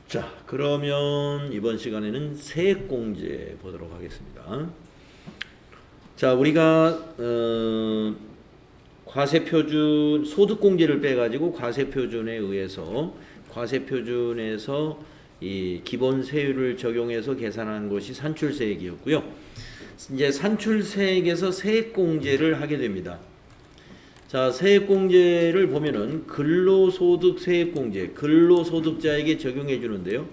자, 그러면 이번 시간에는 세액공제 보도록 하겠습니다. 자, 우리가 과세표준 소득공제를 빼가지고 과세표준에 의해서 과세표준에서 이 기본 세율을 적용해서 계산한 것이 산출세액이었고요. 이제 산출세액에서 세액공제를 하게 됩니다. 자, 세액공제를 보면은 근로소득 세액공제, 근로소득자에게 적용해 주는데요.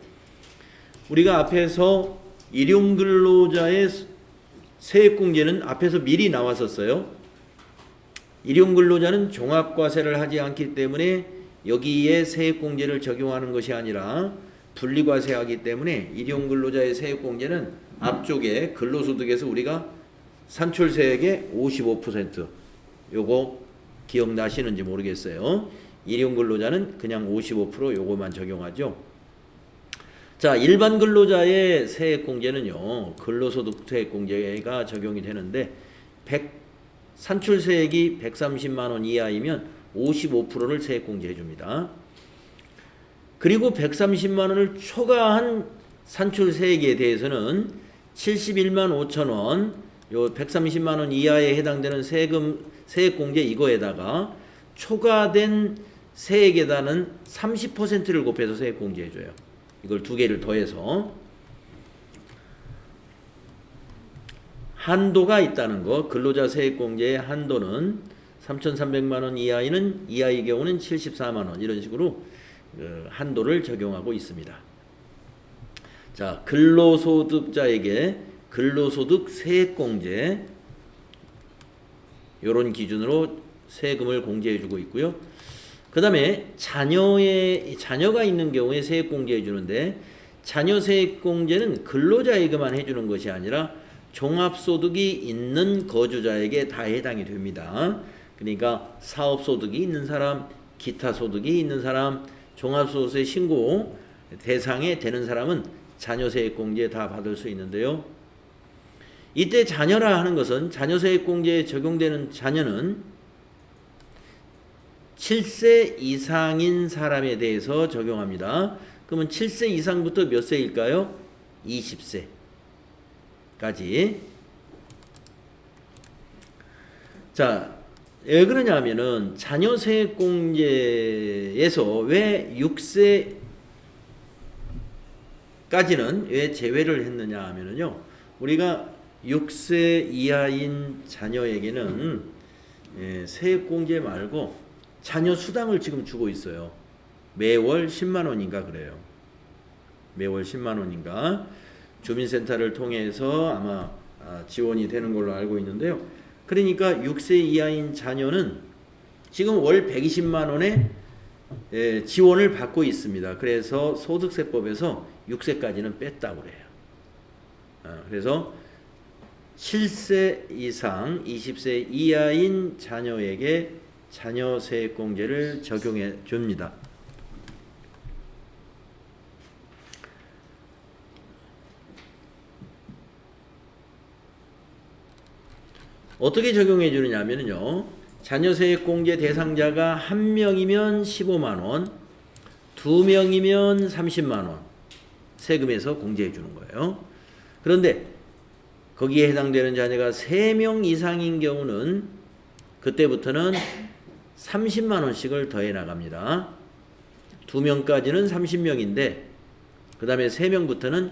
우리가 앞에서 일용근로자의 세액공제는 앞에서 미리 나왔었어요. 일용근로자는 종합과세를 하지 않기 때문에 여기에 세액공제를 적용하는 것이 아니라 분리과세하기 때문에 일용근로자의 세액공제는 앞쪽에 근로소득에서 우리가 산출세액의 55% 요거 기억나시는지 모르겠어요. 일용근로자는 그냥 55% 요거만 적용하죠. 자, 일반 근로자의 세액공제는요, 근로소득 세액공제가 적용이 되는데 산출세액이 130만 원 이하이면 55%를 세액공제해 줍니다. 그리고 130만 원을 초과한 산출세액에 대해서는 71만 5천 원, 요 130만 원 이하에 해당되는 세액공제 이거에다가 초과된 세액에다는 30%를 곱해서 세액공제해 줘요. 이걸 두 개를 더해서 한도가 있다는 거. 근로자 세액공제의 한도는 3,300만 원 이하의 경우는 74만 원 이런 식으로 한도를 적용하고 있습니다. 자, 근로소득자에게 근로소득 세액공제 이런 기준으로 세금을 공제해 주고 있고요. 그 다음에 자녀가 있는 경우에 세액공제해 주는데 자녀 세액공제는 근로자에게만 해주는 것이 아니라 종합소득이 있는 거주자에게 다 해당이 됩니다. 그러니까 사업소득이 있는 사람, 기타 소득이 있는 사람, 종합소득세 신고 대상에 되는 사람은 자녀세액공제 다 받을 수 있는데요. 이때 자녀라 하는 것은 자녀세액공제에 적용되는 자녀는 7세 이상인 사람에 대해서 적용합니다. 그러면 7세 이상부터 몇 세일까요? 20세까지. 자, 왜 그러냐면은 자녀세액공제에서 왜 6세까지는 왜 제외를 했느냐 하면은요. 우리가 6세 이하인 자녀에게는 세액공제 말고 자녀 수당을 지금 주고 있어요. 매월 10만 원인가 그래요. 매월 10만 원인가 주민센터를 통해서 아마 지원이 되는 걸로 알고 있는데요. 그러니까 6세 이하인 자녀는 지금 월 120만 원의 지원을 받고 있습니다. 그래서 소득세법에서 6세까지는 뺐다고 그래요. 그래서 7세 이상 20세 이하인 자녀에게 자녀세액공제를 적용해 줍니다. 어떻게 적용해 주느냐면요. 자녀세액공제 대상자가 1명이면 15만 원, 2명이면 30만 원 세금에서 공제해 주는 거예요. 그런데 거기에 해당되는 자녀가 3명 이상인 경우는 그때부터는 30만 원씩을 더해 나갑니다. 2명까지는 30명인데 그 다음에 3명부터는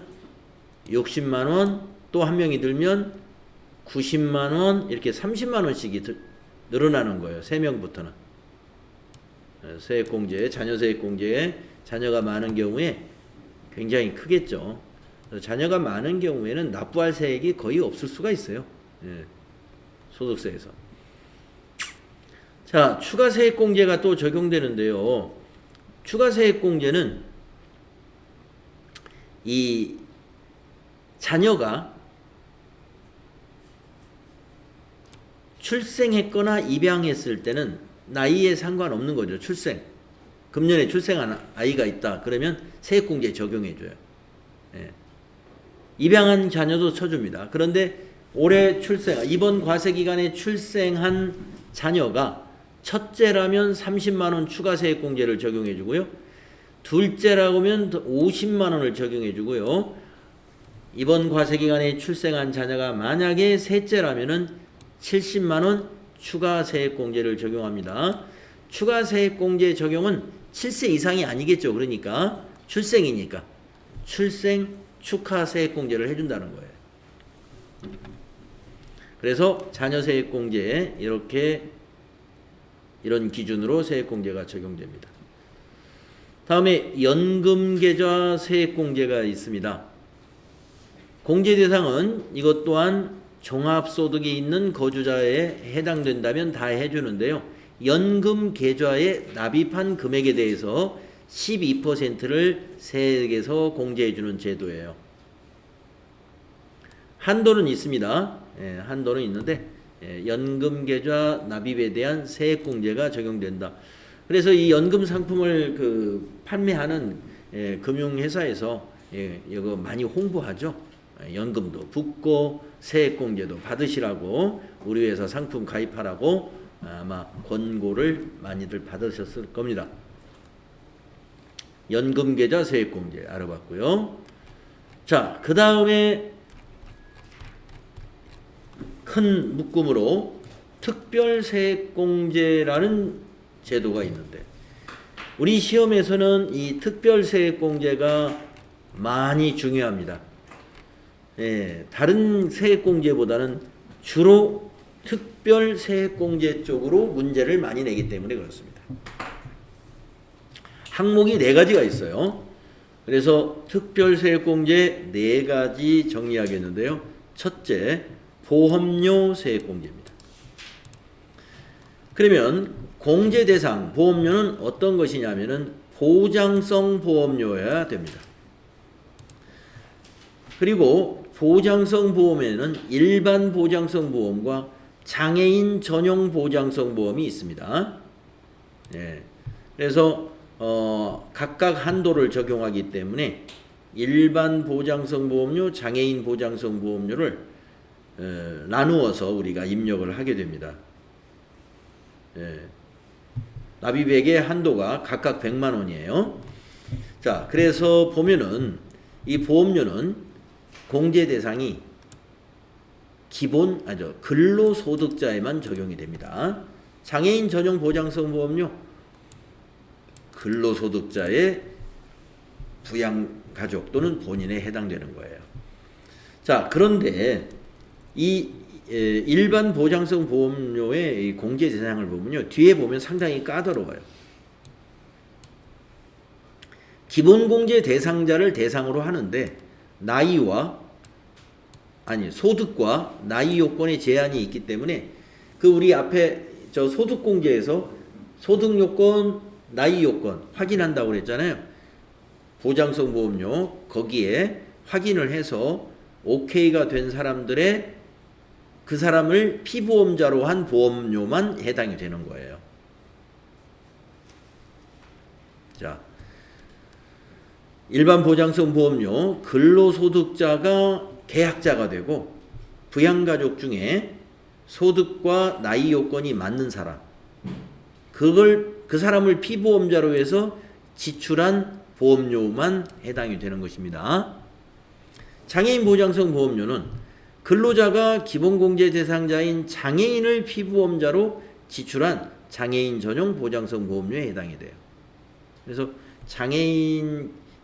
60만 원, 또 한 명이 들면 90만 원 이렇게 30만 원씩이 늘어나는 거예요. 3명부터는. 세액공제, 자녀세액공제에 자녀가 많은 경우에 굉장히 크겠죠. 자녀가 많은 경우에는 납부할 세액이 거의 없을 수가 있어요. 소득세에서. 자, 추가세액공제가 또 적용되는데요. 추가세액공제는 이 자녀가 출생했거나 입양했을 때는 나이에 상관없는 거죠. 금년에 출생한 아이가 있다. 그러면 세액공제 적용해줘요. 입양한 자녀도 쳐줍니다. 그런데 올해 이번 과세기간에 출생한 자녀가 첫째라면 30만 원 추가세액공제를 적용해주고요. 둘째라고 하면 50만 원을 적용해 주고요. 이번 과세기간에 출생한 자녀가 만약에 셋째라면은 70만 원 추가 세액공제를 적용합니다. 추가 세액공제 적용은 7세 이상이 아니겠죠. 그러니까 출생이니까 출생 축하 세액공제를 해준다는 거예요. 그래서 자녀 세액공제에 이런 기준으로 세액공제가 적용됩니다. 다음에 연금계좌 세액공제가 있습니다. 공제 대상은 이것 또한 종합소득이 있는 거주자에 해당된다면 다 해주는데요. 연금계좌에 납입한 금액에 대해서 12%를 세액에서 공제해주는 제도예요. 한도는 있습니다. 한도는 있는데 연금계좌 납입에 대한 세액공제가 적용된다. 그래서 이 연금 상품을 판매하는 금융회사에서 이거 많이 홍보하죠. 연금도 붙고 세액공제도 받으시라고 우리 회사 상품 가입하라고 아마 권고를 많이들 받으셨을 겁니다. 연금계좌 세액공제 알아봤고요. 자, 그 다음에 큰 묶음으로 특별세액공제라는 제도가 있는데 우리 시험에서는 이 특별세액공제가 많이 중요합니다. 다른 세액공제보다는 주로 특별세액공제 쪽으로 문제를 많이 내기 때문에 그렇습니다. 항목이 4가지가 있어요. 그래서 특별세액공제 4가지 정리하겠는데요. 첫째, 보험료 세액공제입니다. 그러면 공제 대상 보험료는 어떤 것이냐면은 보장성 보험료여야 됩니다. 그리고 보장성 보험에는 일반 보장성 보험과 장애인 전용 보장성 보험이 있습니다. 그래서 각각 한도를 적용하기 때문에 일반 보장성 보험료, 장애인 보장성 보험료를 나누어서 우리가 입력을 하게 됩니다. 납입액의 한도가 각각 100만 원이에요. 자, 그래서 보면은 이 보험료는 공제 대상이 근로소득자에만 적용이 됩니다. 장애인 전용 보장성 보험료 근로소득자의 부양가족 또는 본인에 해당되는 거예요. 자, 그런데 이 일반 보장성 보험료의 공제 대상을 보면요. 뒤에 보면 상당히 까다로워요. 기본 공제 대상자를 대상으로 하는데 소득과 나이 요건의 제한이 있기 때문에 우리 앞에 소득 공제에서 소득 요건, 나이 요건 확인한다고 그랬잖아요. 보장성 보험료 거기에 확인을 해서 OK가 된 사람들의 그 사람을 피보험자로 한 보험료만 해당이 되는 거예요. 자, 일반 보장성 보험료 근로소득자가 계약자가 되고 부양가족 중에 소득과 나이 요건이 맞는 사람 그 사람을 피보험자로 해서 지출한 보험료만 해당이 되는 것입니다. 장애인 보장성 보험료는 근로자가 기본공제 대상자인 장애인을 피보험자로 지출한 장애인 전용 보장성 보험료에 해당이 돼요. 그래서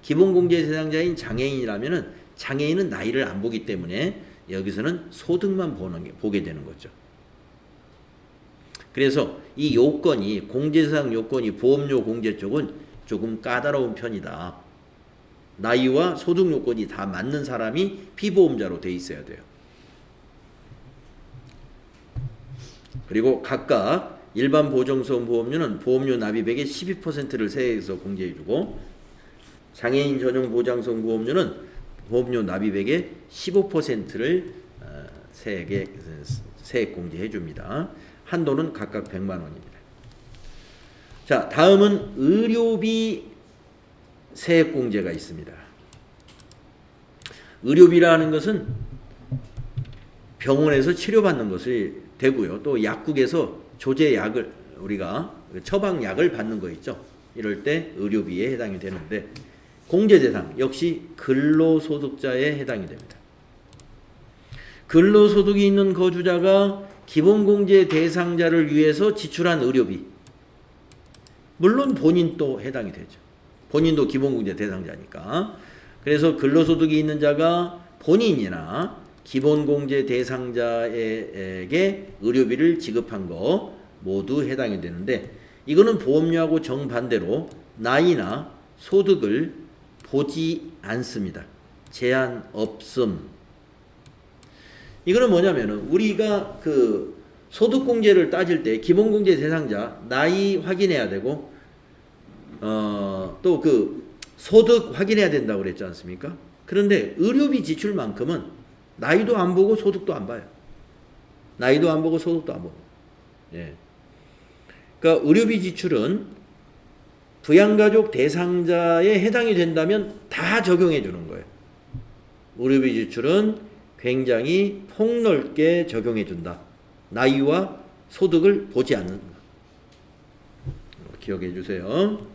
기본공제 대상자인 장애인이라면은 장애인은 나이를 안 보기 때문에 여기서는 소득만 보게 되는 거죠. 그래서 이 요건이 공제대상 요건이 보험료 공제 쪽은 조금 까다로운 편이다. 나이와 소득 요건이 다 맞는 사람이 피보험자로 돼 있어야 돼요. 그리고 각각 일반 보장성 보험료는 보험료 납입액의 12%를 세액에서 공제해주고 장애인 전용 보장성 보험료는 보험료 납입액의 15%를 세액 공제해줍니다. 한도는 각각 100만 원입니다. 자, 다음은 의료비 세액 공제가 있습니다. 의료비라는 것은 병원에서 치료받는 것이 되고요. 또 약국에서 조제약을 우리가 처방약을 받는 거 있죠. 이럴 때 의료비에 해당이 되는데 공제 대상 역시 근로소득자에 해당이 됩니다. 근로소득이 있는 거주자가 기본공제 대상자를 위해서 지출한 의료비, 물론 본인도 해당이 되죠. 본인도 기본공제 대상자니까. 그래서 근로소득이 있는 자가 본인이나 기본공제 대상자에게 의료비를 지급한 거 모두 해당이 되는데, 이거는 보험료하고 정반대로 나이나 소득을 보지 않습니다. 제한 없음. 이거는 뭐냐면은 우리가 그 소득공제를 따질 때 기본공제 대상자 나이 확인해야 되고 또 그 소득 확인해야 된다고 그랬지 않습니까? 그런데 의료비 지출만큼은 나이도 안 보고 소득도 안 봐요. 나이도 안 보고 소득도 안 보고. 예. 그러니까 의료비 지출은 부양가족 대상자에 해당이 된다면 다 적용해 주는 거예요. 의료비 지출은 굉장히 폭넓게 적용해 준다. 나이와 소득을 보지 않는다. 기억해 주세요.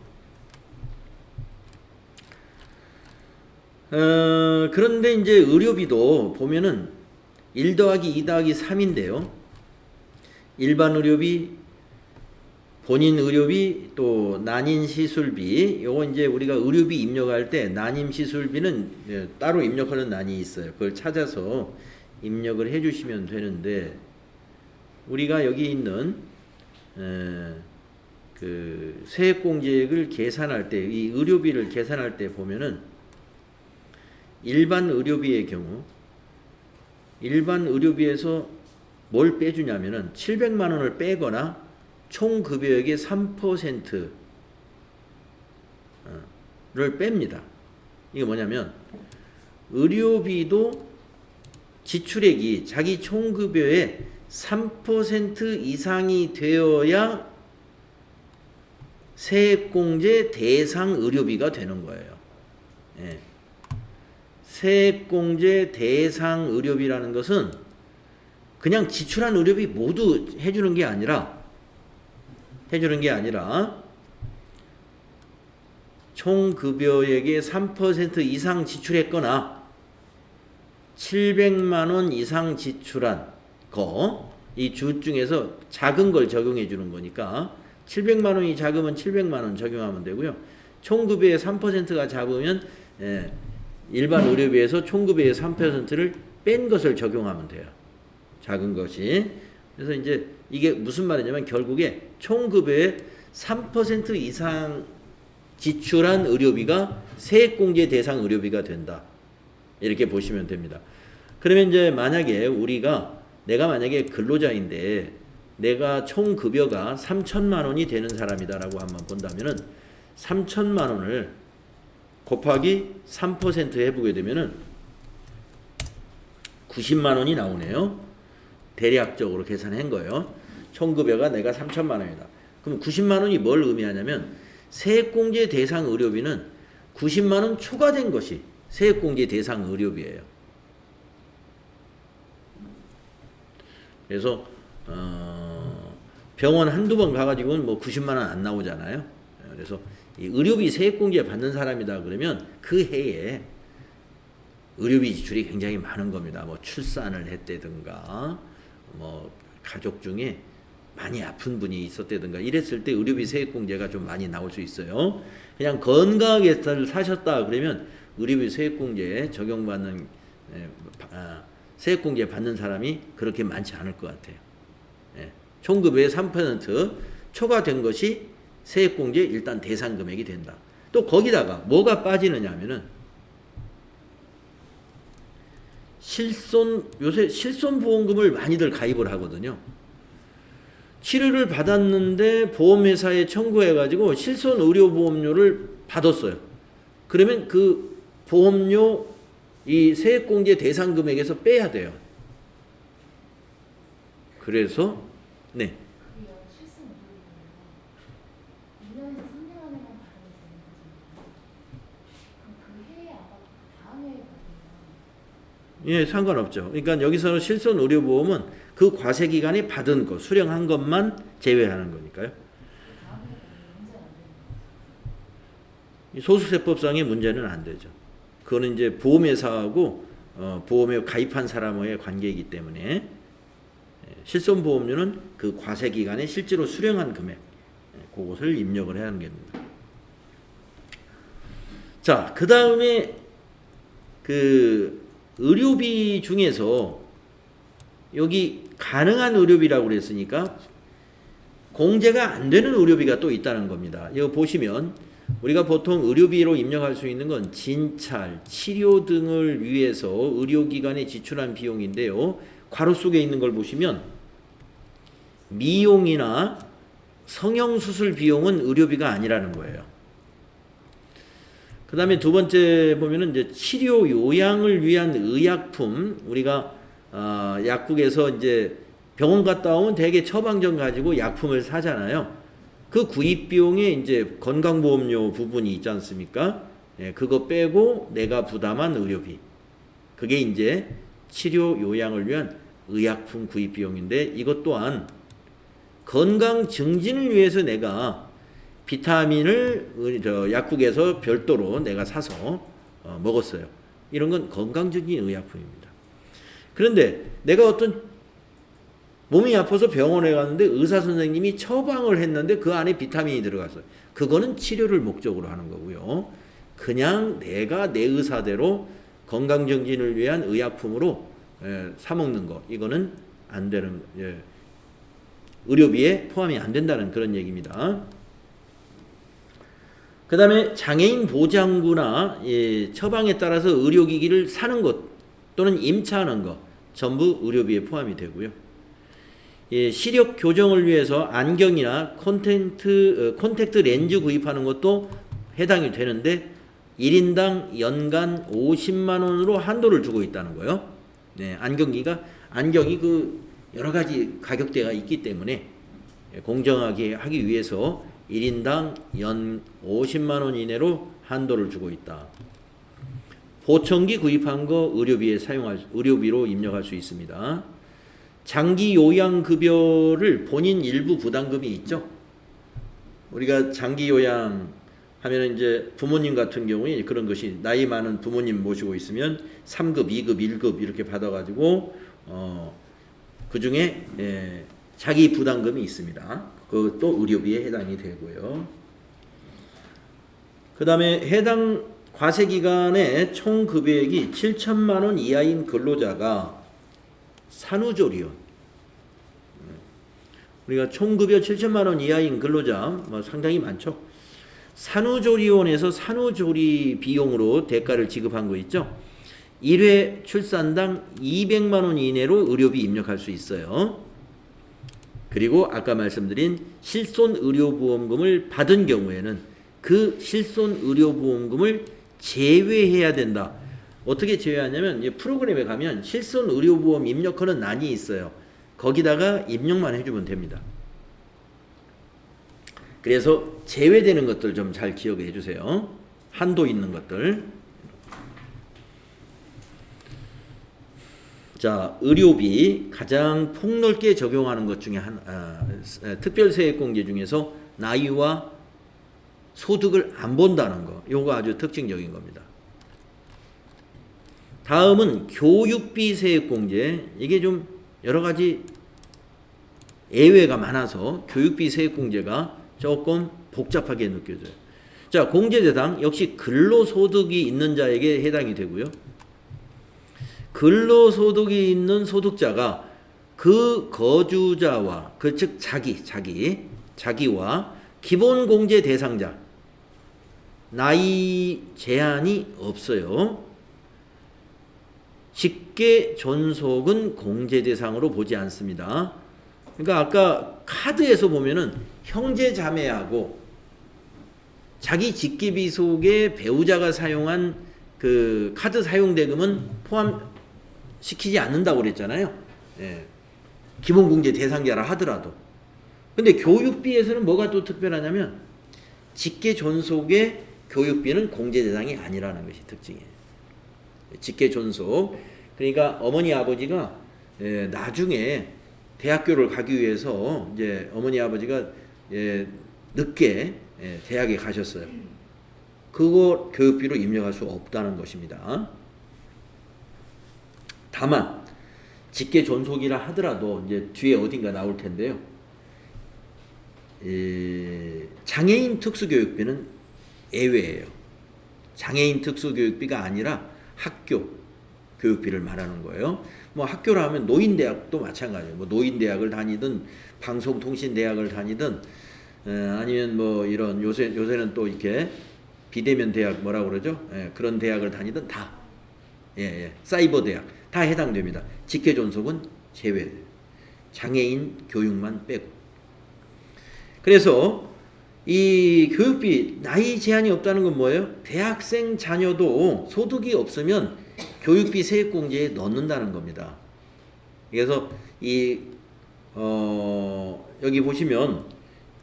그런데 이제 의료비도 보면은 1 더하기 2 더하기 3인데요. 일반 의료비, 본인 의료비, 또 난임 시술비. 요거 이제 우리가 의료비 입력할 때 난임 시술비는 따로 입력하는 난이 있어요. 그걸 찾아서 입력을 해 주시면 되는데, 우리가 여기 있는 그 세액공제액을 계산할 때, 이 의료비를 계산할 때 보면은 일반 의료비의 경우, 일반 의료비에서 뭘 빼주냐면은 700만 원을 빼거나 총 급여액의 3%를 뺍니다. 이게 뭐냐면 의료비도 지출액이 자기 총 급여의 3% 이상이 되어야 세액공제 대상 의료비가 되는 거예요. 예. 세액공제 대상 의료비라는 것은 그냥 지출한 의료비 모두 해주는 게 아니라 총 급여액의 3% 이상 지출했거나 700만 원 이상 지출한 거, 이 주 중에서 작은 걸 적용해 주는 거니까 700만 원이 작으면 700만 원 적용하면 되고요. 총 급여의 3%가 작으면 일반 의료비에서 총 급여의 3%를 뺀 것을 적용하면 돼요. 작은 것이. 그래서 이제 이게 무슨 말이냐면 결국에 총 급여의 3% 이상 지출한 의료비가 세액공제 대상 의료비가 된다. 이렇게 보시면 됩니다. 그러면 이제 만약에 내가 만약에 근로자인데 내가 총 급여가 3천만 원이 되는 사람이다라고 한번 본다면은 3천만 원을 곱하기 3% 해보게 되면은 90만 원이 나오네요. 대략적으로 계산한 거예요. 총 급여가 내가 3천만 원이다. 그럼 90만 원이 뭘 의미하냐면 세액공제 대상 의료비는 90만 원 초과된 것이 세액공제 대상 의료비예요. 그래서 병원 한두 번 가가지고는 뭐 90만 원 안 나오잖아요. 그래서 이 의료비 세액공제 받는 사람이다 그러면 그 해에 의료비 지출이 굉장히 많은 겁니다. 뭐 출산을 했다든가, 뭐 가족 중에 많이 아픈 분이 있었다든가 이랬을 때 의료비 세액공제가 좀 많이 나올 수 있어요. 그냥 건강하게 사셨다 그러면 의료비 세액공제에 적용받는 세액공제 받는 사람이 그렇게 많지 않을 것 같아요. 총급여의 3% 초과된 것이 세액공제 일단 대상 금액이 된다. 또 거기다가 뭐가 빠지느냐 하면은 요새 실손보험금을 많이들 가입을 하거든요. 치료를 받았는데 보험회사에 청구해가지고 실손의료보험료를 받았어요. 그러면 그 보험료 이 세액공제 대상 금액에서 빼야 돼요. 그래서 네. 예, 상관없죠. 그러니까 여기서 실손의료보험은 그 과세기간에 받은 것, 수령한 것만 제외하는 거니까요. 소득세법상의 문제는 안 되죠. 그거는 이제 보험회사하고 보험에 가입한 사람의 관계이기 때문에 실손보험료는 그 과세 기간에 실제로 수령한 금액 그것을 입력을 해야 하는 겁니다. 자, 그 다음에 그 의료비 중에서 여기 가능한 의료비라고 그랬으니까 공제가 안 되는 의료비가 또 있다는 겁니다. 이거 보시면 우리가 보통 의료비로 입력할 수 있는 건 진찰, 치료 등을 위해서 의료기관에 지출한 비용인데요. 괄호 속에 있는 걸 보시면 미용이나 성형수술 비용은 의료비가 아니라는 거예요. 그 다음에 두 번째 보면은 이제 치료 요양을 위한 의약품, 우리가 약국에서 이제 병원 갔다 오면 대개 처방전 가지고 약품을 사잖아요. 그 구입 비용에 이제 건강보험료 부분이 있지 않습니까? 예, 그거 빼고 내가 부담한 의료비. 그게 이제 치료 요양을 위한 의약품 구입 비용인데 이것 또한 건강 증진을 위해서 내가 비타민을 약국에서 별도로 내가 사서 먹었어요. 이런 건 건강 증진 의약품입니다. 그런데 내가 어떤 몸이 아파서 병원에 갔는데 의사 선생님이 처방을 했는데 그 안에 비타민이 들어갔어요. 그거는 치료를 목적으로 하는 거고요. 그냥 내가 내 의사대로 건강 증진을 위한 의약품으로 사 먹는 거, 이거는 안 되는, 의료비에 포함이 안 된다는 그런 얘기입니다. 그 다음에 장애인 보장구나 처방에 따라서 의료기기를 사는 것 또는 임차하는 것 전부 의료비에 포함이 되고요. 시력 교정을 위해서 안경이나 콘택트 렌즈 구입하는 것도 해당이 되는데 1인당 연간 50만 원으로 한도를 두고 있다는 거예요. 네, 안경이 그 여러 가지 가격대가 있기 때문에 공정하게 하기 위해서 1인당 연 50만 원 이내로 한도를 주고 있다. 보청기 구입한 거 의료비로 입력할 수 있습니다. 장기 요양급여를 본인 일부 부담금이 있죠. 우리가 장기 요양 하면 이제 부모님 같은 경우에 그런 것이 나이 많은 부모님 모시고 있으면 3급, 2급, 1급 이렇게 받아가지고 그 중에 자기 부담금이 있습니다. 그것도 의료비에 해당이 되고요. 그 다음에 해당 과세기간의 총 급여액이 7천만 원 이하인 근로자가 산후조리원, 우리가 총급여 7천만 원 이하인 근로자 상당히 많죠. 산후조리원에서 산후조리 비용으로 대가를 지급한 거 있죠. 1회 출산당 200만 원 이내로 의료비 입력할 수 있어요. 그리고 아까 말씀드린 실손의료보험금을 받은 경우에는 그 실손의료보험금을 제외해야 된다. 어떻게 제외하냐면 프로그램에 가면 실손의료보험 입력하는欄이 있어요. 거기다가 입력만 해주면 됩니다. 그래서 제외되는 것들 좀 잘 기억해 주세요. 한도 있는 것들. 자, 의료비 가장 폭넓게 적용하는 것 중에 특별세액공제 중에서 나이와 소득을 안 본다는 거, 요거 아주 특징적인 겁니다. 다음은 교육비 세액공제. 이게 좀 여러 가지 예외가 많아서 교육비 세액공제가 조금 복잡하게 느껴져요. 자, 공제대상 역시 근로소득이 있는 자에게 해당이 되고요. 근로소득이 있는 소득자가 그 거주자와 즉 자기와 기본공제 대상자, 나이 제한이 없어요. 직계 존속은 공제 대상으로 보지 않습니다. 그러니까 아까 카드에서 보면은 형제 자매하고 자기 직계비 속에 배우자가 사용한 그 카드 사용 대금은 포함시키지 않는다고 그랬잖아요. 예. 기본공제 대상자라 하더라도. 근데 교육비에서는 뭐가 또 특별하냐면 직계 존속의 교육비는 공제 대상이 아니라는 것이 특징이에요. 직계 존속. 그러니까 어머니 아버지가 나중에 대학교를 가기 위해서 이제 어머니 아버지가 늦게 대학에 가셨어요. 그거 교육비로 입력할 수 없다는 것입니다. 다만 직계 존속이라 하더라도 이제 뒤에 어딘가 나올 텐데요. 장애인 특수교육비는 예외예요. 장애인 특수교육비가 아니라 학교 교육비를 말하는 거예요. 뭐 학교라 하면 노인대학도 마찬가지예요. 뭐 노인대학을 다니든 방송통신대학을 다니든 아니면 뭐 이런 요새는 또 이렇게 비대면 대학 뭐라고 그러죠? 그런 대학을 다니든 다 사이버 대학 다 해당됩니다. 직계 존속은 제외돼요. 장애인 교육만 빼고. 그래서 이 교육비 나이 제한이 없다는 건 뭐예요? 대학생 자녀도 소득이 없으면 교육비 세액공제에 넣는다는 겁니다. 그래서 여기 보시면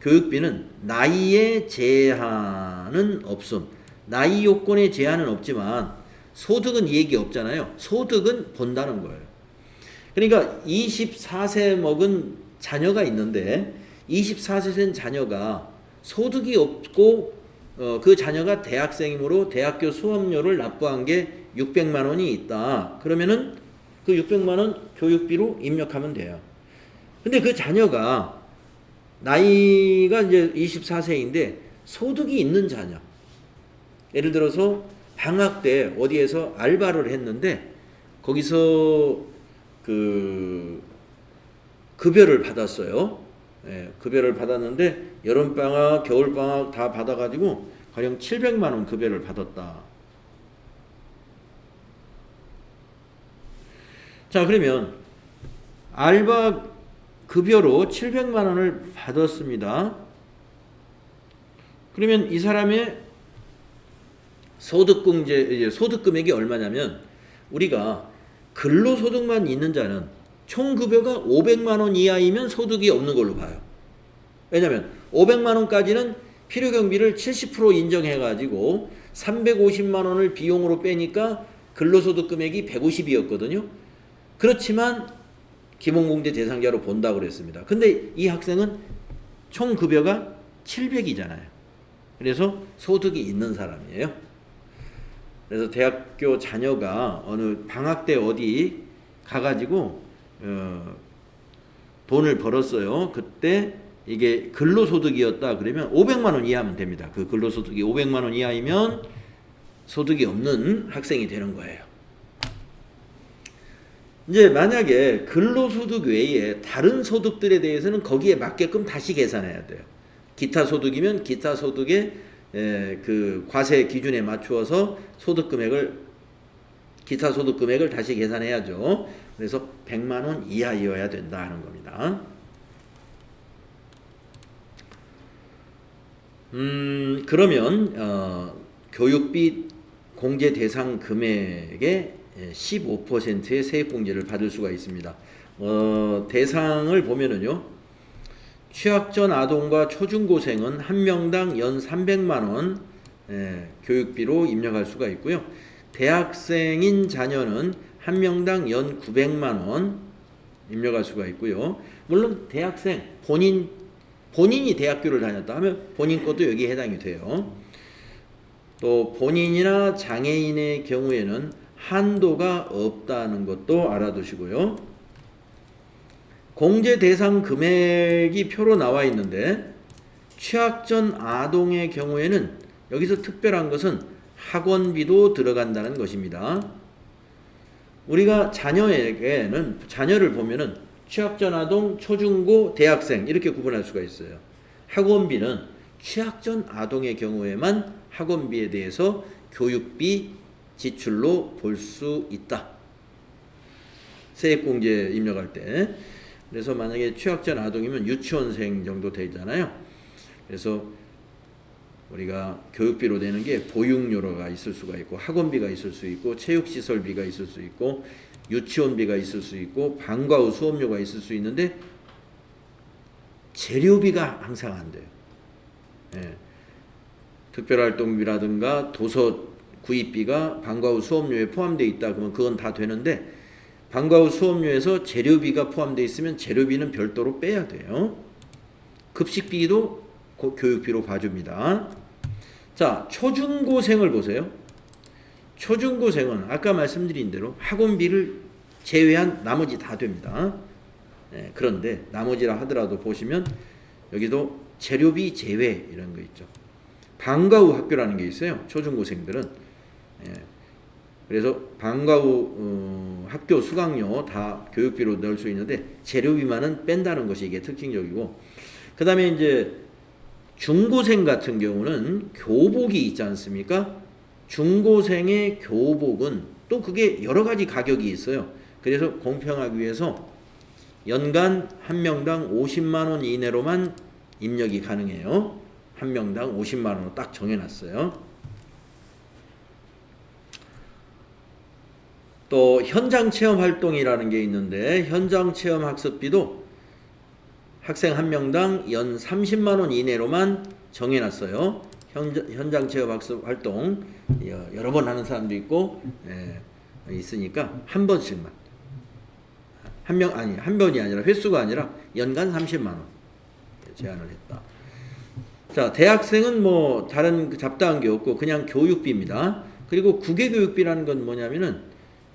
교육비는 나이에 제한은 없음. 나이 요건에 제한은 없지만 소득은 이 얘기 없잖아요. 소득은 본다는 거예요. 그러니까 24세 먹은 자녀가 있는데 24세 된 자녀가 소득이 없고 그 자녀가 대학생이므로 대학교 수업료를 납부한 게 600만 원이 있다. 그러면은 그 600만 원 교육비로 입력하면 돼요. 근데 그 자녀가 나이가 이제 24세인데 소득이 있는 자녀. 예를 들어서 방학 때 어디에서 알바를 했는데 거기서 그 급여를 받았어요. 급여를 받았는데 여름방학, 겨울방학 다 받아가지고 가령 700만 원 급여를 받았다. 자, 그러면 알바 급여로 700만 원을 받았습니다. 그러면 이 사람의 소득 금액이 얼마냐면 우리가 근로소득만 있는 자는 총 급여가 500만 원 이하이면 소득이 없는 걸로 봐요. 왜냐하면 500만 원까지는 필요경비를 70% 인정해가지고 350만 원을 비용으로 빼니까 근로소득 금액이 150이었거든요. 그렇지만 기본공제 대상자로 본다고 그랬습니다. 근데 이 학생은 총 급여가 700이잖아요. 그래서 소득이 있는 사람이에요. 그래서 대학교 자녀가 어느 방학 때 어디 가가지고 돈을 벌었어요. 그때 이게 근로소득이었다 그러면 500만 원 이하면 됩니다. 그 근로소득이 500만 원 이하이면 소득이 없는 학생이 되는 거예요. 이제 만약에 근로소득 외에 다른 소득들에 대해서는 거기에 맞게끔 다시 계산해야 돼요. 기타 소득이면 기타 소득의 그 과세 기준에 맞추어서 기타 소득 금액을 다시 계산해야죠. 그래서 100만 원 이하여야 된다 하는 겁니다. 그러면 교육비 공제 대상 금액의 15%의 세액공제를 받을 수가 있습니다. 대상을 보면은요. 취학전 아동과 초중고생은 한 명당 연 300만 원 교육비로 입력할 수가 있고요. 대학생인 자녀는 한 명당 연 900만 원 입력할 수가 있고요. 물론 대학생 본인이 대학교를 다녔다 하면 본인 것도 여기에 해당이 돼요. 또 본인이나 장애인의 경우에는 한도가 없다는 것도 알아두시고요. 공제 대상 금액이 표로 나와 있는데 취학 전 아동의 경우에는 여기서 특별한 것은 학원비도 들어간다는 것입니다. 우리가 자녀를 보면은 취학 전 아동, 초중고, 대학생 이렇게 구분할 수가 있어요. 학원비는 취학 전 아동의 경우에만 학원비에 대해서 교육비 지출로 볼 수 있다. 세액공제 입력할 때. 그래서 만약에 취학 전 아동이면 유치원생 정도 되잖아요. 그래서 우리가 교육비로 내는 게 보육료가 있을 수가 있고 학원비가 있을 수 있고 체육시설비가 있을 수 있고 유치원비가 있을 수 있고 방과 후 수업료가 있을 수 있는데 재료비가 항상 안 돼요. 특별활동비라든가 도서 구입비가 방과 후 수업료에 포함되어 있다 그러면 그건 다 되는데 방과 후 수업료에서 재료비가 포함되어 있으면 재료비는 별도로 빼야 돼요. 급식비도 교육비로 봐줍니다. 자, 초중고생을 보세요. 초중고생은 아까 말씀드린 대로 학원비를 제외한 나머지 다 됩니다. 그런데 나머지라 하더라도 보시면 여기도 재료비 제외 이런 거 있죠. 방과 후 학교라는 게 있어요. 초중고생들은. 그래서 방과 후 학교 수강료 다 교육비로 넣을 수 있는데 재료비만은 뺀다는 것이 이게 특징적이고, 그 다음에 이제 중고생 같은 경우는 교복이 있지 않습니까? 중고생의 교복은 또 그게 여러 가지 가격이 있어요. 그래서 공평하기 위해서 연간 한 명당 50만 원 이내로만 입력이 가능해요. 한 명당 50만 원으로 딱 정해놨어요. 또 현장 체험 활동이라는 게 있는데 현장 체험 학습비도 학생 한 명당 연 30만 원 이내로만 정해놨어요. 현장 체험 학습 활동 여러 번 하는 사람도 있고 있으니까 한 번씩만 한 번이 아니라 횟수가 아니라 연간 30만 원 제한을 했다. 자, 대학생은 뭐 다른 잡다한 게 없고 그냥 교육비입니다. 그리고 국외교육비라는 건 뭐냐면은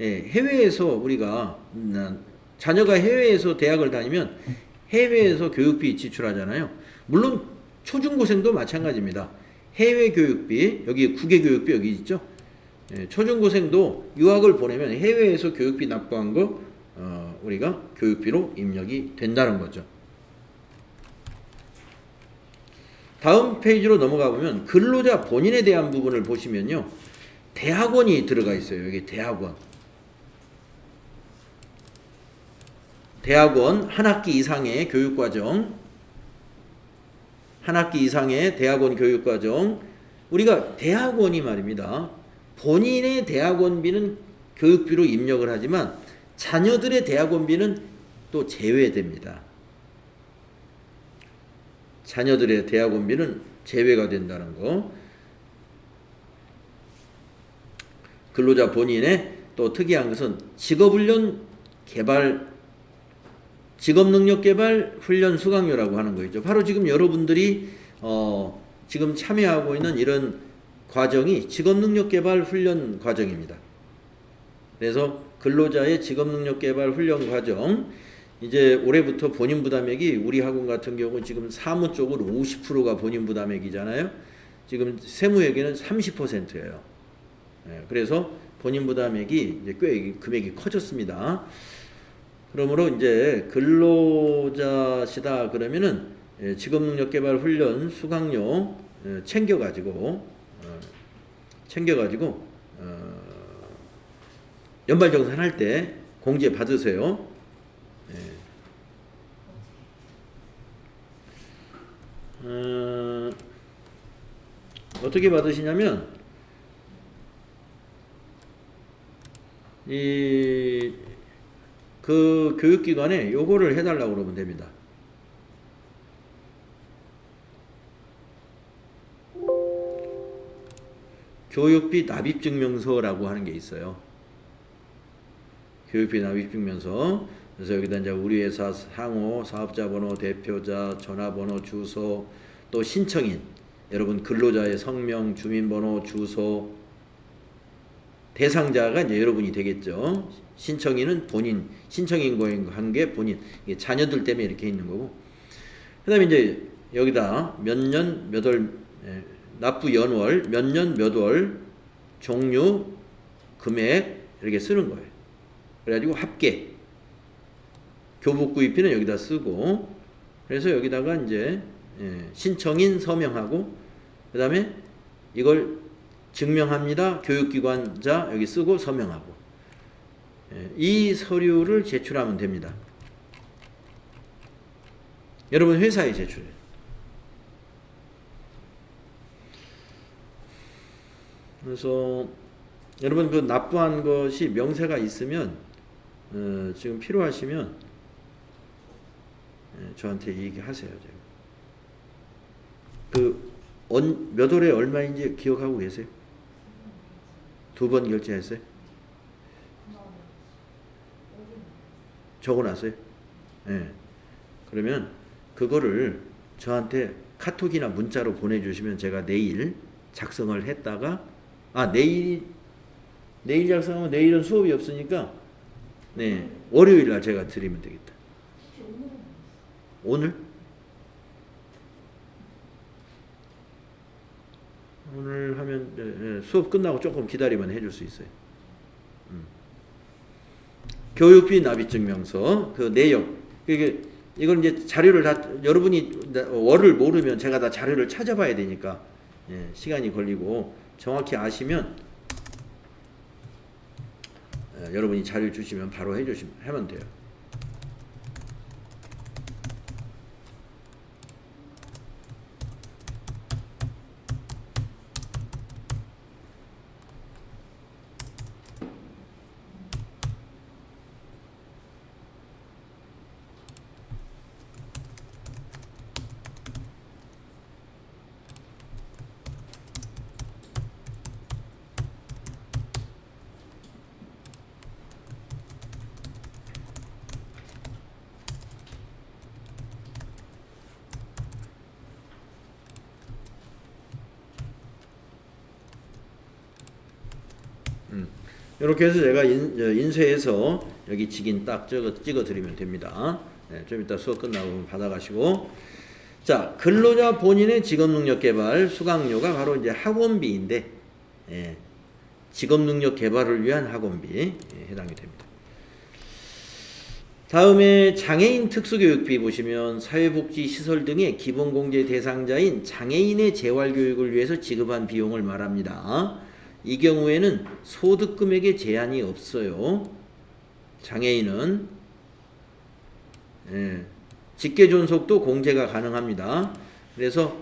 해외에서 우리가 자녀가 해외에서 대학을 다니면 해외에서 교육비 지출하잖아요. 물론 초중고생도 마찬가지입니다. 해외 교육비, 여기 국외교육비 여기 있죠. 초중고생도 유학을 보내면 해외에서 교육비 납부한 거 우리가 교육비로 입력이 된다는 거죠. 다음 페이지로 넘어가 보면 근로자 본인에 대한 부분을 보시면요. 대학원이 들어가 있어요. 여기 대학원. 대학원 한 학기 이상의 교육과정, 한 학기 이상의 대학원 교육과정. 우리가 대학원이 말입니다. 본인의 대학원비는 교육비로 입력을 하지만 자녀들의 대학원비는 또 제외됩니다. 자녀들의 대학원비는 제외가 된다는 거. 근로자 본인의 또 특이한 것은 직업능력개발 훈련 수강료라고 하는 거 있죠. 바로 지금 여러분들이 지금 참여하고 있는 이런 과정이 직업능력개발 훈련 과정입니다. 그래서 근로자의 직업능력개발 훈련 과정, 이제 올해부터 본인 부담액이 우리 학원 같은 경우 지금 사무 쪽으로 50%가 본인 부담액이잖아요. 지금 세무에게는 30%예요. 그래서 본인 부담액이 이제 꽤 금액이 커졌습니다. 그러므로 이제 근로자시다 그러면은 직업능력개발 훈련 수강료 챙겨가지고 연말정산할 때 공제 받으세요. 어떻게 받으시냐면 그 교육기관에 요거를 해달라고 그러면 됩니다. 교육비 납입증명서라고 하는 게 있어요. 교육비 납입증명서. 그래서 여기다 이제 우리 회사 상호, 사업자 번호, 대표자, 전화번호, 주소, 또 신청인, 여러분 근로자의 성명, 주민번호, 주소, 대상자가 이제 여러분이 되겠죠. 신청인은 본인, 신청인과의 관계 본인, 이게 자녀들 때문에 이렇게 있는 거고. 그 다음에 이제 여기다 몇 년, 몇 월, 납부 연월, 몇 년, 몇 월, 종류, 금액, 이렇게 쓰는 거예요. 그래가지고 합계, 교복 구입비는 여기다 쓰고, 그래서 여기다가 이제 신청인 서명하고, 그 다음에 이걸 증명합니다. 교육기관자 여기 쓰고 서명하고, 이 서류를 제출하면 됩니다. 여러분 회사에 제출해요. 그래서 여러분 그 납부한 것이 명세가 있으면 지금 필요하시면 저한테 얘기하세요. 몇 월에 얼마인지 기억하고 계세요? 2번 결제했어요? 적어놨어요? 네. 그러면 그거를 저한테 카톡이나 문자로 보내주시면 제가 내일 작성을 했다가 내일 작성하면 내일은 수업이 없으니까 네 월요일 날 제가 드리면 되겠다. 오늘 하면 수업 끝나고 조금 기다리면 해줄 수 있어요. 교육비 납입증명서 그 내용 이건 이제 자료를 다 여러분이 월을 모르면 제가 다 자료를 찾아봐야 되니까 시간이 걸리고 정확히 아시면 여러분이 자료 주시면 바로 하면 돼요. 이렇게 해서 제가 인쇄해서 여기 직인 딱 찍어 드리면 됩니다. 좀 이따 수업 끝나고 받아가시고. 자, 근로자 본인의 직업능력 개발 수강료가 바로 이제 학원비인데, 직업능력 개발을 위한 학원비 해당이 됩니다. 다음에 장애인 특수교육비 보시면 사회복지시설 등의 기본공제 대상자인 장애인의 재활교육을 위해서 지급한 비용을 말합니다. 이 경우에는 소득금액에 제한이 없어요. 장애인은 직계존속도 공제가 가능합니다. 그래서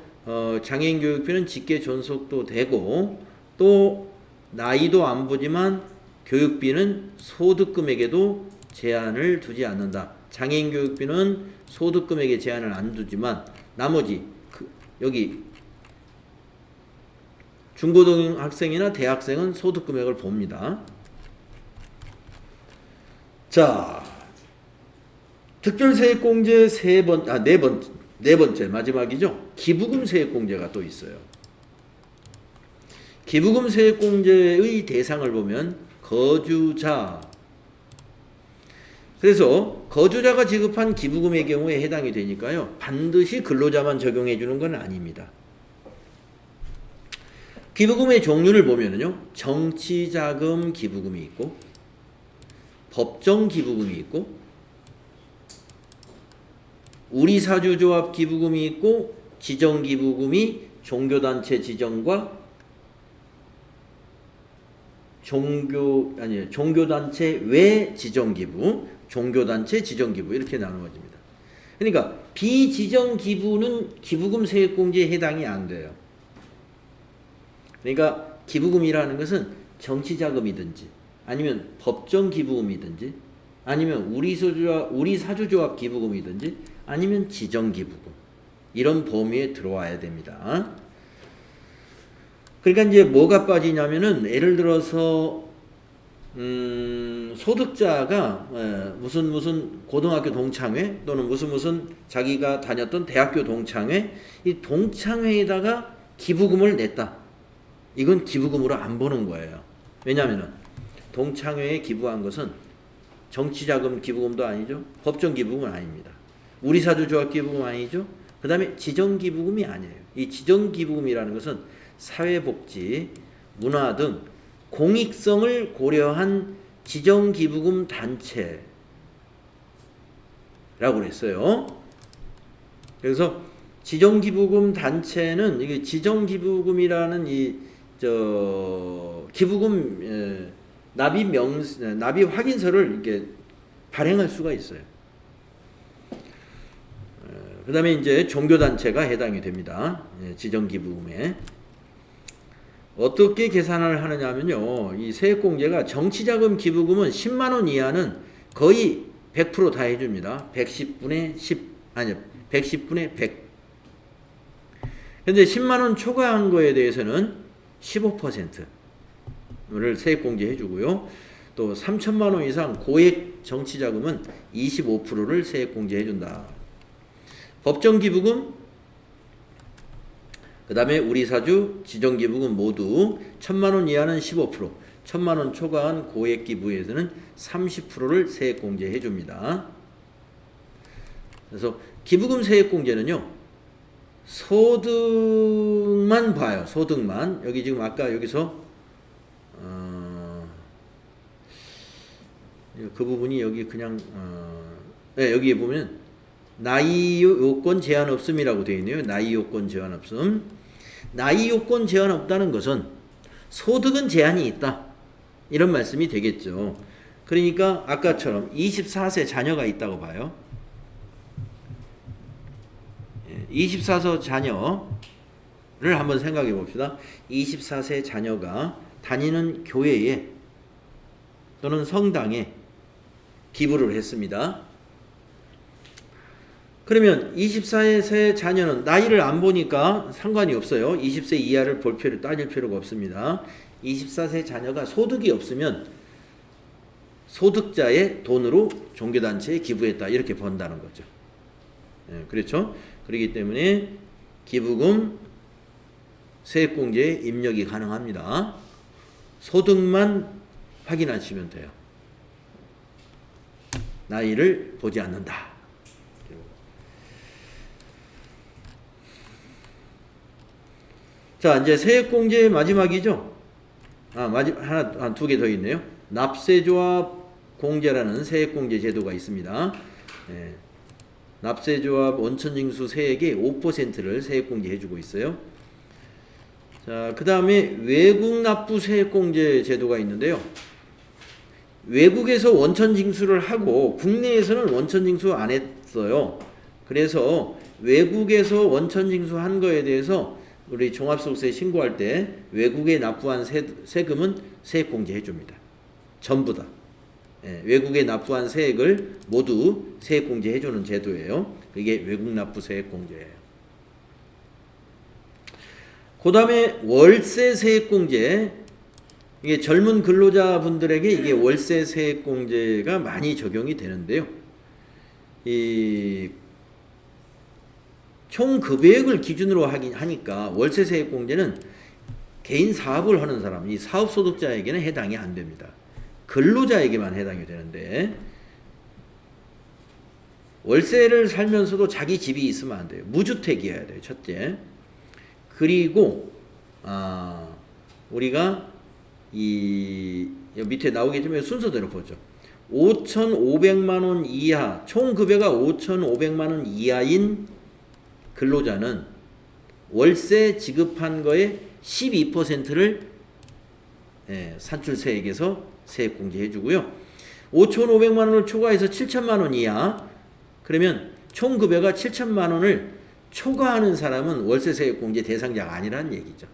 장애인 교육비는 직계존속도 되고 또 나이도 안 보지만 교육비는 소득금액에도 제한을 두지 않는다. 장애인 교육비는 소득금액에 제한을 안 두지만 나머지 여기 중고등학생이나 대학생은 소득금액을 봅니다. 자, 특별세액공제 네 번째 마지막이죠. 기부금 세액공제가 또 있어요. 기부금 세액공제의 대상을 보면 거주자. 그래서 거주자가 지급한 기부금의 경우에 해당이 되니까요. 반드시 근로자만 적용해 주는 건 아닙니다. 기부금의 종류를 보면요. 정치자금 기부금이 있고 법정 기부금이 있고 우리사주조합 기부금이 있고 지정기부금이 종교단체 지정과 종교단체 외 지정기부, 종교단체 지정기부 이렇게 나누어집니다. 그러니까 비지정기부는 기부금 세액공제에 해당이 안 돼요. 그러니까 기부금이라는 것은 정치자금이든지 아니면 법정 기부금이든지 아니면 우리사주조합 기부금이든지 아니면 지정기부금 이런 범위에 들어와야 됩니다. 그러니까 이제 뭐가 빠지냐면은 예를 들어서 소득자가 무슨 고등학교 동창회 또는 무슨 자기가 다녔던 대학교 동창회 이 동창회에다가 기부금을 냈다. 이건 기부금으로 안 보는 거예요. 왜냐하면 동창회에 기부한 것은 정치자금 기부금도 아니죠. 법정 기부금은 아닙니다. 우리사주조합 기부금 아니죠. 그 다음에 지정기부금이 아니에요. 이 지정기부금이라는 것은 사회복지, 문화 등 공익성을 고려한 지정기부금 단체라고 그랬어요. 그래서 지정기부금 단체는 이게 지정기부금이라는 기부금 납입 확인서를 이렇게 발행할 수가 있어요. 그 다음에 이제 종교단체가 해당이 됩니다. 지정기부금에. 어떻게 계산을 하느냐 하면요. 이 세액공제가 정치자금 기부금은 10만원 이하는 거의 100% 다 해줍니다. 110분의 10, 아니 110분의 100. 근데 10만원 초과한 거에 대해서는 15%를 세액공제 해주고요. 또 3천만원 이상 고액 정치자금은 25%를 세액공제 해준다. 법정기부금 그 다음에 우리 사주 지정기부금 모두 1,000만 원 이하는 15%, 1,000만 원 초과한 고액 기부에서는 30%를 세액공제해 줍니다. 그래서 기부금 세액공제는요, 소득만 봐요. 소득만. 여기 지금 아까 여기서 그 부분이 여기 그냥 네, 여기에 보면 나이 요건 제한 없음이라고 되어 있네요. 나이 요건 제한 없음. 나이 요건 제한 없다는 것은 소득은 제한이 있다, 이런 말씀이 되겠죠. 그러니까 아까처럼 24세 자녀가 있다고 봐요. 24세 자녀를 한번 생각해 봅시다. 24세 자녀가 다니는 교회에 또는 성당에 기부를 했습니다. 그러면 24세 자녀는 나이를 안 보니까 상관이 없어요. 20세 이하를 따질 필요가 없습니다. 24세 자녀가 소득이 없으면 소득자의 돈으로 종교단체에 기부했다, 이렇게 본다는 거죠. 그렇죠? 그렇기 때문에 기부금 세액공제에 입력이 가능합니다. 소득만 확인하시면 돼요. 나이를 보지 않는다. 자, 이제 세액공제의 마지막이죠. 두 개 더 있네요. 납세조합 공제라는 세액공제 제도가 있습니다. 납세조합 원천징수 세액의 5%를 세액공제 해주고 있어요. 자, 그 다음에 외국 납부 세액공제 제도가 있는데요. 외국에서 원천징수를 하고 국내에서는 원천징수 안 했어요. 그래서 외국에서 원천징수한 거에 대해서 우리 종합소득세 신고할 때 외국에 납부한 세금은 세액공제 해줍니다. 전부 다. 외국에 납부한 세액을 모두 세액공제 해주는 제도예요. 그게 외국 납부 세액공제예요. 그 다음에 월세 세액공제. 이게 젊은 근로자분들에게 이게 월세 세액공제가 많이 적용이 되는데요. 총 급여액을 기준으로 하니까 월세 세액공제는 개인 사업을 하는 사람, 이 사업소득자에게는 해당이 안 됩니다. 근로자에게만 해당이 되는데, 월세를 살면서도 자기 집이 있으면 안 돼요. 무주택이어야 돼요. 첫째. 그리고 우리가 이 밑에 나오겠지만 순서대로 보죠. 5,500만 원 이하, 총 급여가 5,500만 원 이하인 근로자는 월세 지급한 거에 12%를 산출세액에서 세액공제해 주고요. 5,500만 원을 초과해서 7,000만 원 이하, 그러면 총 급여가 7,000만 원을 초과하는 사람은 월세 세액공제 대상자가 아니라는 얘기죠.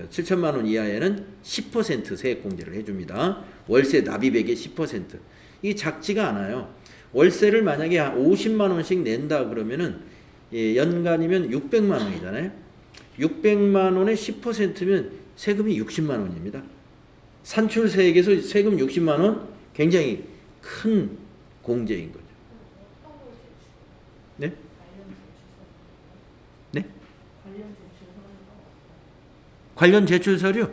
7,000만 원 이하에는 10% 세액공제를 해줍니다. 월세 납입액의 10%. 이게 작지가 않아요. 월세를 만약에 50만 원씩 낸다 그러면은 연간이면 600만 원이잖아요. 600만 원의 10%면 세금이 60만 원입니다. 산출세액에서 세금 60만 원, 굉장히 큰 공제인 거죠. 네? 네? 관련 제출 서류?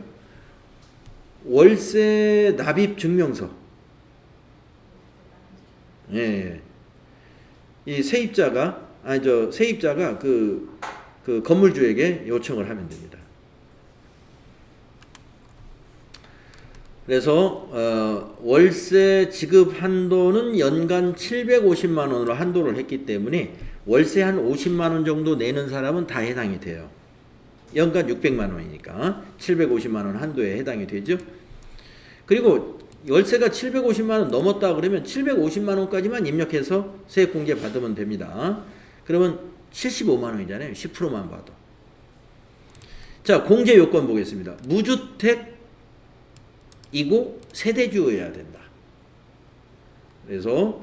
월세 납입 증명서. 예. 이 세입자가 그 건물주에게 요청을 하면 됩니다. 그래서 월세 지급 한도는 연간 750만 원으로 한도를 했기 때문에 월세 한 50만 원 정도 내는 사람은 다 해당이 돼요. 연간 600만 원이니까 750만 원 한도에 해당이 되죠. 그리고 월세가 750만 원 넘었다 그러면 750만 원까지만 입력해서 세액공제 받으면 됩니다. 그러면 75만 원이잖아요. 10%만 봐도. 자, 공제 요건 보겠습니다. 무주택이고 세대주여야 된다. 그래서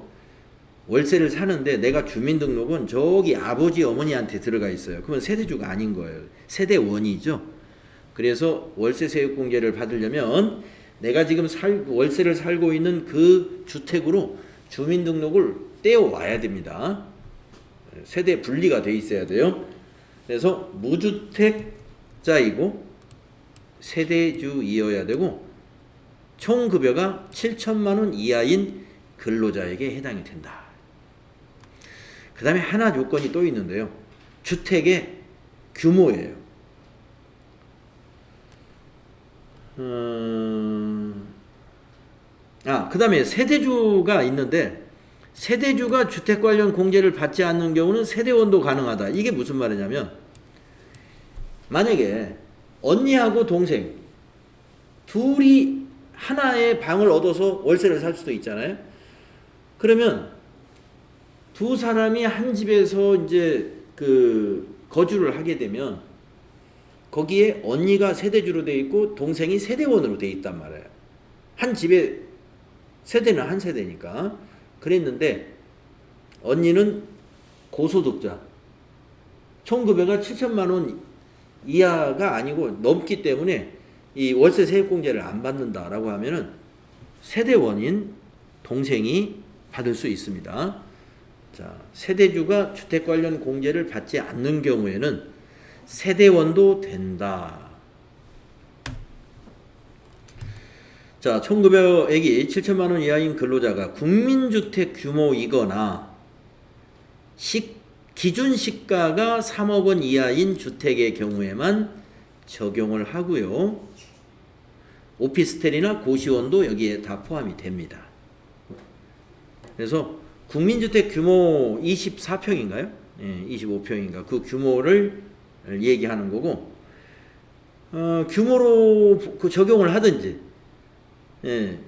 월세를 사는데 내가 주민등록은 저기 아버지 어머니한테 들어가 있어요. 그러면 세대주가 아닌 거예요. 세대원이죠. 그래서 월세 세액공제를 받으려면 내가 지금 월세를 살고 있는 그 주택으로 주민등록을 떼어와야 됩니다. 세대 분리가 돼 있어야 돼요. 그래서 무주택자이고 세대주이어야 되고 총 급여가 7천만 원 이하인 근로자에게 해당이 된다. 그 다음에 하나 조건이 또 있는데요. 주택의 규모예요. 그 다음에 세대주가 있는데 세대주가 주택 관련 공제를 받지 않는 경우는 세대원도 가능하다. 이게 무슨 말이냐면 만약에 언니하고 동생 둘이 하나의 방을 얻어서 월세를 살 수도 있잖아요. 그러면 두 사람이 한 집에서 이제 거주를 하게 되면 거기에 언니가 세대주로 돼 있고 동생이 세대원으로 돼 있단 말이에요. 한 집에 세대는 한 세대니까. 그랬는데 언니는 고소득자, 총 급여가 7천만 원 이하가 아니고 넘기 때문에 이 월세 세액공제를 안 받는다라고 하면은 세대원인 동생이 받을 수 있습니다. 자, 세대주가 주택 관련 공제를 받지 않는 경우에는 세대원도 된다. 자, 총급여액이 7천만 원 이하인 근로자가 국민주택 규모이거나 기준 시가가 3억 원 이하인 주택의 경우에만 적용을 하고요. 오피스텔이나 고시원도 여기에 다 포함이 됩니다. 그래서 국민주택 규모 24평인가요? 예, 25평인가 그 규모를 얘기하는 거고 규모로 적용을 하든지 예,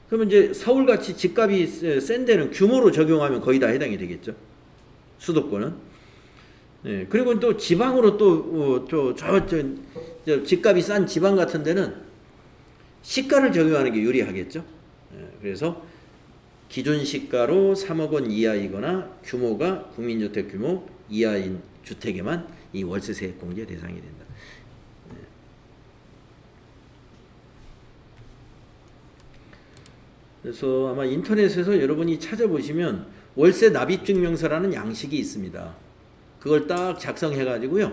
그러면 이제 서울같이 집값이 센 데는 규모로 적용하면 거의 다 해당이 되겠죠. 수도권은. 예, 그리고 또 지방으로 저 집값이 싼 지방 같은 데는 시가를 적용하는 게 유리하겠죠. 예, 그래서 기준 시가로 3억 원 이하이거나 규모가 국민주택 규모 이하인 주택에만 이 월세세 공제 대상이 된다. 예. 그래서 아마 인터넷에서 여러분이 찾아보시면 월세 납입증명서라는 양식이 있습니다. 그걸 딱 작성해 가지고요.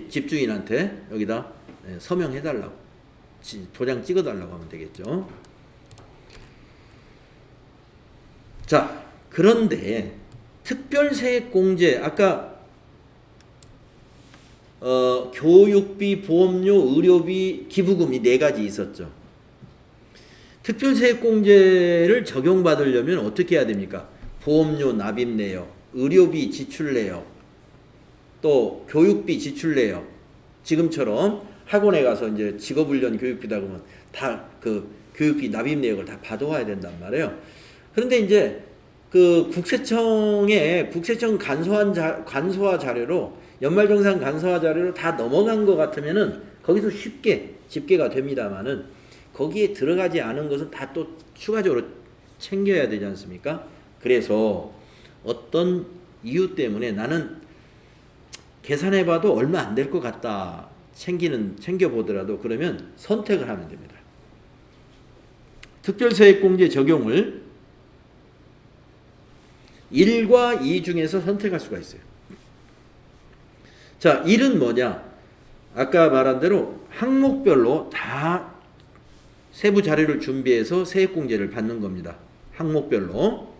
집주인한테 여기다 서명해 달라고, 도장 찍어 달라고 하면 되겠죠. 자, 그런데 특별세액공제 아까 교육비, 보험료, 의료비, 기부금 이 네 가지 있었죠. 특별세액공제를 적용받으려면 어떻게 해야 됩니까? 보험료 납입 내역, 의료비 지출 내역, 또 교육비 지출 내역. 지금처럼 학원에 가서 이제 직업훈련 교육비다 그러면 다 그 교육비 납입 내역을 다 받아와야 된단 말이에요. 그런데 이제 국세청 간소화 자료로 연말정산 간소화 자료로 다 넘어간 것 같으면은 거기서 쉽게 집계가 됩니다만은 거기에 들어가지 않은 것은 다 또 추가적으로 챙겨야 되지 않습니까? 그래서 어떤 이유 때문에 나는 계산해봐도 얼마 안 될 것 같다. 챙겨보더라도 그러면 선택을 하면 됩니다. 특별세액공제 적용을 1과 2 중에서 선택할 수가 있어요. 자, 1은 뭐냐? 아까 말한 대로 항목별로 다 세부 자료를 준비해서 세액공제를 받는 겁니다. 항목별로.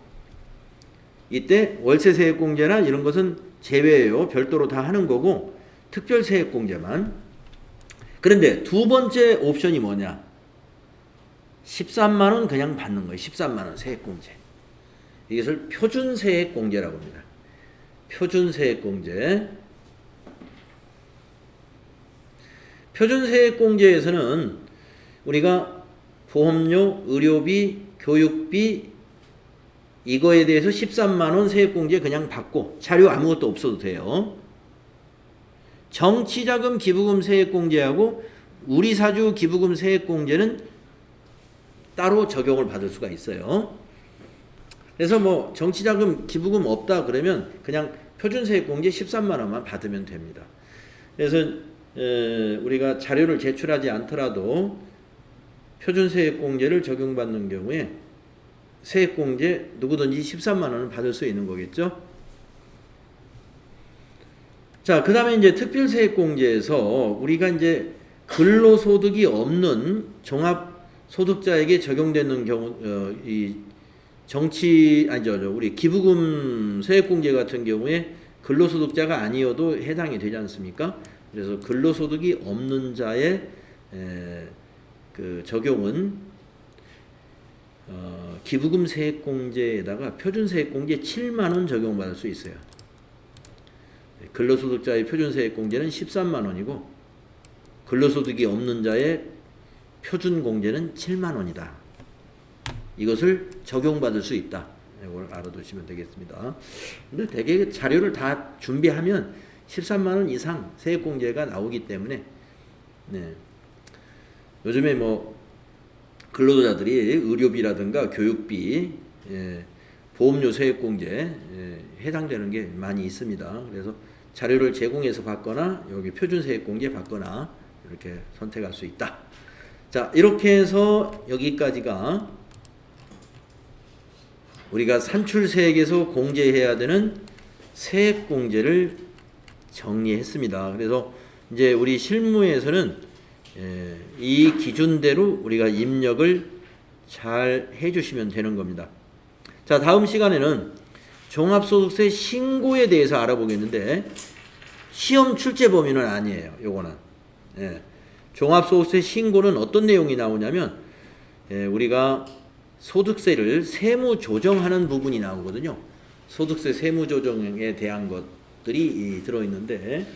이때 월세세액공제나 이런 것은 제외예요. 별도로 다 하는 거고 특별세액공제만. 그런데 두 번째 옵션이 뭐냐? 13만 원 그냥 받는 거예요. 13만 원 세액공제. 이것을 표준세액공제라고 합니다. 표준세액공제. 표준세액공제에서는 우리가 보험료, 의료비, 교육비 이거에 대해서 13만 원 세액공제 그냥 받고 자료 아무것도 없어도 돼요. 정치자금 기부금 세액공제하고 우리사주 기부금 세액공제는 따로 적용을 받을 수가 있어요. 그래서 뭐 정치자금 기부금 없다 그러면 그냥 표준세액공제 13만 원만 받으면 됩니다. 그래서 우리가 자료를 제출하지 않더라도 표준세액공제를 적용받는 경우에 세액공제 누구든지 13만 원을 받을 수 있는 거겠죠. 자, 그 다음에 이제 특별세액공제에서 우리가 이제 근로소득이 없는 종합소득자에게 적용되는 경우, 이 우리 기부금 세액공제 같은 경우에 근로소득자가 아니어도 해당이 되지 않습니까? 그래서 근로소득이 없는 자의 그 적용은 기부금 세액공제에다가 표준세액공제 7만원 적용받을 수 있어요. 근로소득자의 표준세액공제는 13만원이고 근로소득이 없는 자의 표준공제는 7만원이다. 이것을 적용받을 수 있다. 이걸 알아두시면 되겠습니다. 근데 대개 자료를 다 준비하면 13만원 이상 세액공제가 나오기 때문에 요즘에 뭐 근로자들이 의료비라든가 교육비, 보험료 세액공제 해당되는 게 많이 있습니다. 그래서 자료를 제공해서 받거나 여기 표준세액공제 받거나 이렇게 선택할 수 있다. 자, 이렇게 해서 여기까지가 우리가 산출세액에서 공제해야 되는 세액공제를 정리했습니다. 그래서 이제 우리 실무에서는 이 기준대로 우리가 입력을 잘 해주시면 되는 겁니다. 자, 다음 시간에는 종합소득세 신고에 대해서 알아보겠는데 시험 출제 범위는 아니에요. 요거는 종합소득세 신고는 어떤 내용이 나오냐면 우리가 소득세를 세무 조정하는 부분이 나오거든요. 소득세 세무 조정에 대한 것들이 들어있는데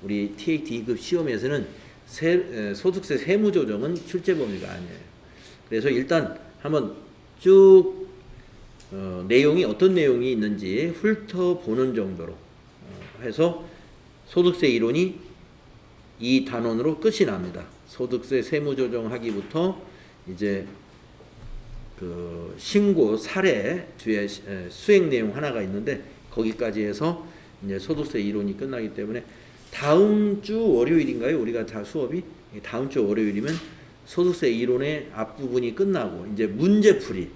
우리 TA D급 시험에서는 소득세 세무 조정은 출제 범위가 아니에요. 그래서 일단 한번 쭉 내용이 어떤 내용이 있는지 훑어보는 정도로 해서 소득세 이론이 이 단원으로 끝이 납니다. 소득세 세무 조정하기부터 이제 그 신고 사례 뒤에 수행 내용 하나가 있는데 거기까지 해서 이제 소득세 이론이 끝나기 때문에 다음 주 월요일인가요? 우리가 다 수업이 다음 주 월요일이면 소득세 이론의 앞부분이 끝나고 이제 문제풀이,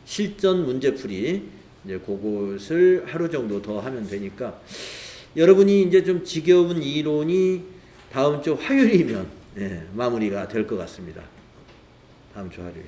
실전 문제풀이 이제 그것을 하루 정도 더 하면 되니까 여러분이 이제 좀 지겨운 이론이 다음 주 화요일이면 마무리가 될 것 같습니다. 다음 주 화요일.